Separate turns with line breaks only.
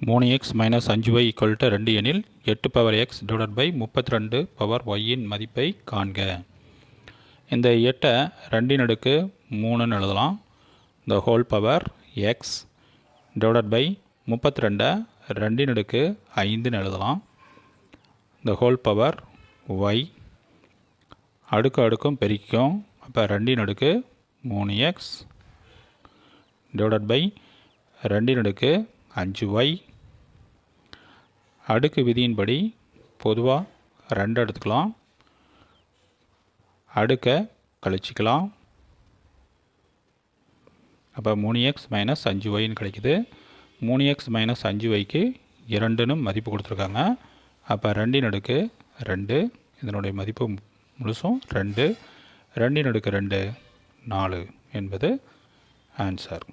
3x minus 5y equal to 2 எனில் 8 power x divided by 32 power yயின் மதிப்பை காண்க. இந்த 8 2 அடுக்கு 3 எழுதலாம். the whole power x divided by 32 2 அடுக்கு 5 எழுதலாம். the whole power y அடுக்கு அடுக்கும் பெருக்கிக்கும். அப்போ 2 அடுக்கு 3x divided by 2 அடுக்கு 5y. அடுக்கு விதியின்படி பொதுவாக 2 எடுத்துக்கலாம், அடுக்க கழிச்சிக்கலாம். அப்போ 3x மைனஸ் 5yன்னு கிடைக்குது. 3x மைனஸ் 5yக்கு 2ன்னு மதிப்பு கொடுத்துருக்காங்க. அப்போ 2 அடுக்கு 2 இதனுடைய மதிப்பு முழுசும் 2 2 அடுக்கு 2 4 என்பது ஆன்சர்.